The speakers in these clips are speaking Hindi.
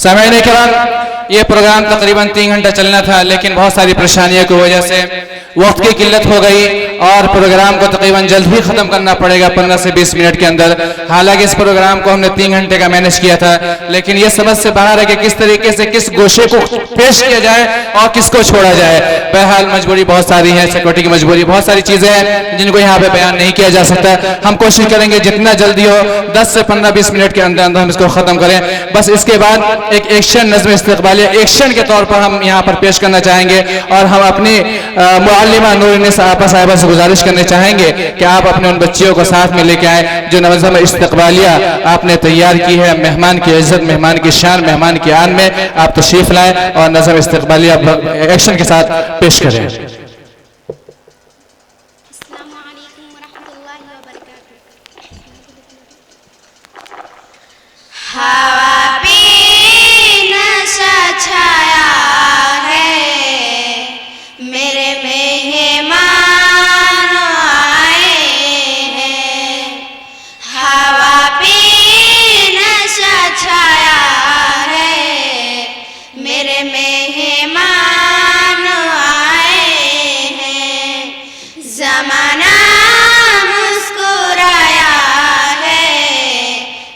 सामईन किराम, ये प्रोग्राम तकरीबन 3 घंटा चलना था, लेकिन बहुत सारी परेशानियों की वजह से वक्त की किल्लत हो गई और प्रोग्राम को तकरीबन जल्द ही ख़त्म करना पड़ेगा 15 से 20 मिनट के अंदर। हालांकि इस प्रोग्राम को हमने 3 घंटे का मैनेज किया था, लेकिन ये समझ से बाहर है कि किस तरीके से किस गोशे को पेश किया जाए और किसको छोड़ा जाए। बहरहाल मजबूरी बहुत सारी है, सिक्योरिटी की मजबूरी, बहुत सारी चीज़ें हैं जिनको यहाँ पे बयान नहीं किया जा सकता। हम कोशिश करेंगे जितना जल्दी हो 10 से 15-20 मिनट के अंदर अंदर हम इसको ख़त्म करें। बस इसके बाद एक एक्शन नज़्म इस्तक़बालिया एक्शन के तौर पर हम यहाँ पर पेश करना चाहेंगे और हम अपनी मुअल्लिमा नूरनिसा आपा साहिबा से गुजारिश करने चाहेंगे कि आप अपने उन बच्चियों को साथ में लेके आए जो नज़्म इस्तक़बालिया आपने तैयार की है। मेहमान की इज्जत, मेहमान की शान, मेहमान की आन में आप तशरीफ़ लाएँ और नज़्म इस्तक़बालिया एक्शन के साथ पेश करें। हवा पे नशा छाया है, मेरे मेहमान आए हैं। हवा पे नशा छाया है, मेरे मेहमान आए हैं। ज़माना मुस्कुराया है,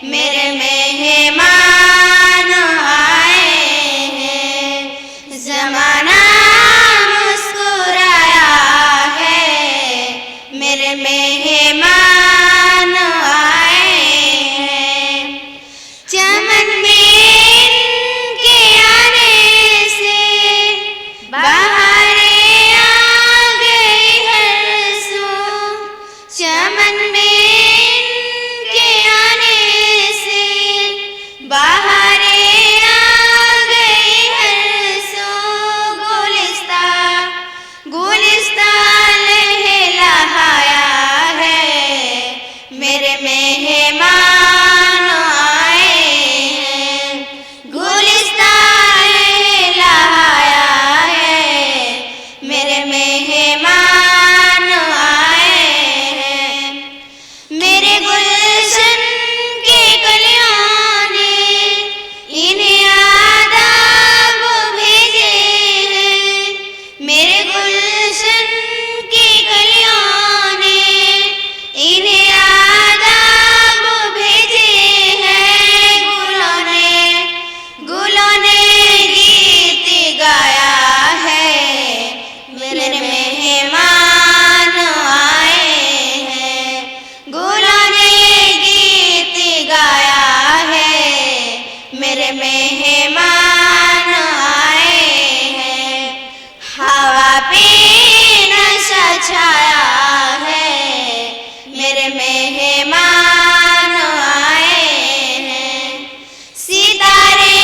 मेरे मेहमान आए हैं। ज़माना मुस्कुराया है, मेरे मेहमान आए हैं। चमन में इनके आने से बहारें आ गई हर सू। चमन में इनके आने से बहारें आ गई हर सू। गुलिस्तान लहलहाया है, मेरे मेहमान आए हैं। गुलिस्तान लहलहाया है, मेरे मेहमान आए हैं। मेरे गुलशन के कलियों ने इन्हें आदाब भेजे हैं। मेरे गुलशन की कलियों ने इन्हें आदाब भेजे हैं। गुलों ने गीत गाया है, मेरे मेहमान आए हैं। गुलों ने गीत गाया है, मेरे मेहमान आए हैं। हवा पे नशा छाया है, मेरे मेहमान आए हैं। सितारे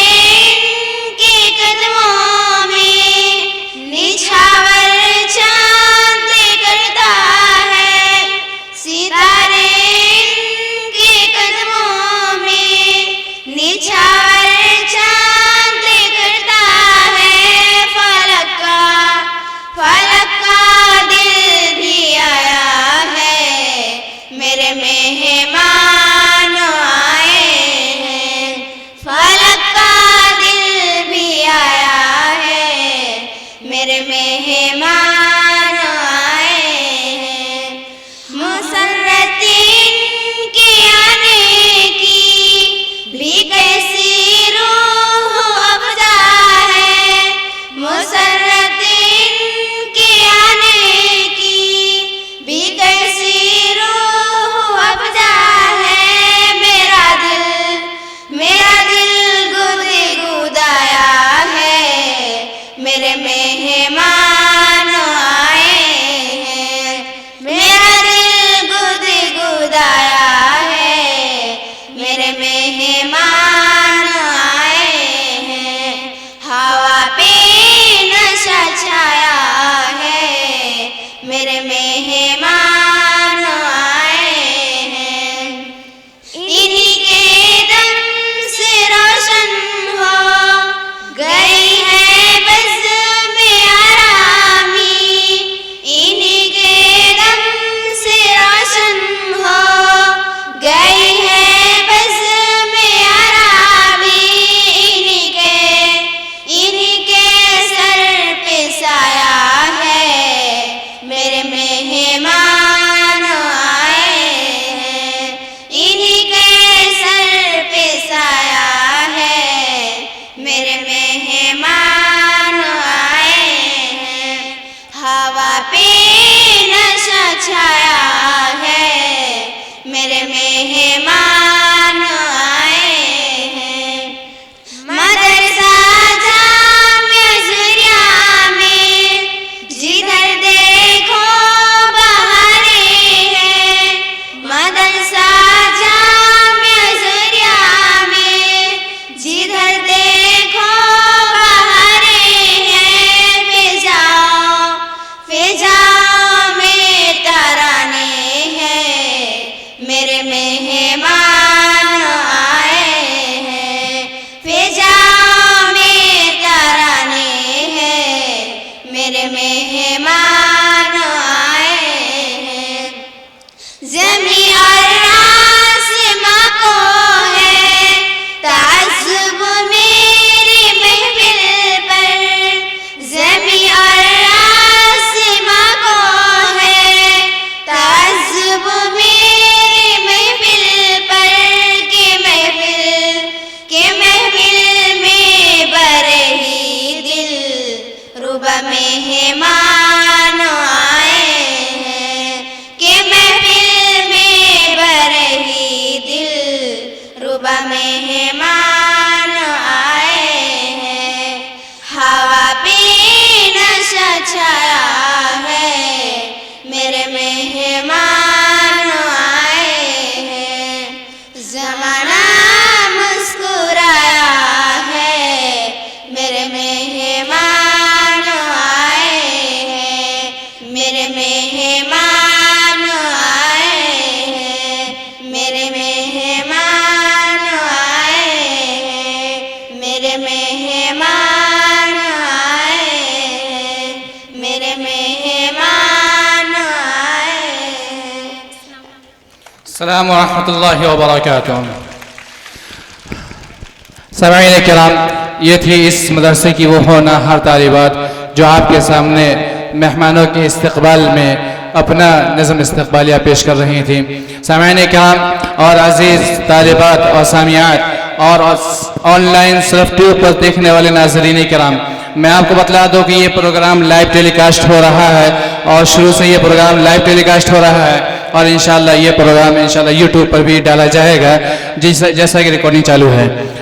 इनके कदमों में निछावर चांद करता है। सितारे इनके कदमों में निछावर चांद करता है। फलक का दिल भी आया है, मेरे मेहमान आए हैं। फलक का दिल भी आया है, मेरे मेहमान आए हैं। मुसर्रत इनके आने की भी कैसी मेरे मेहमान आए हैं, मेरे मेहमान आए हैं। अस्सलाम वरहमतुल्लाहि वबरकातुहू। सामईन किराम, ये थी इस मदरसे की वो होनहार तालिबात जो आपके सामने मेहमानों के इस्तकबाल में अपना नज़म इस्तकबालिया पेश कर रही थी। सामईन किराम और अज़ीज़ तालिबात और सामियात और ऑनलाइन सिर्फ ट्यूब पर देखने वाले नाज़रीन किराम, मैं आपको बतला दूं कि ये प्रोग्राम लाइव टेलीकास्ट हो रहा है और शुरू से ये प्रोग्राम लाइव टेलीकास्ट हो रहा है और इंशाअल्लाह ये प्रोग्राम इंशाअल्लाह यूट्यूब पर भी डाला जाएगा जैसा कि रिकॉर्डिंग चालू है।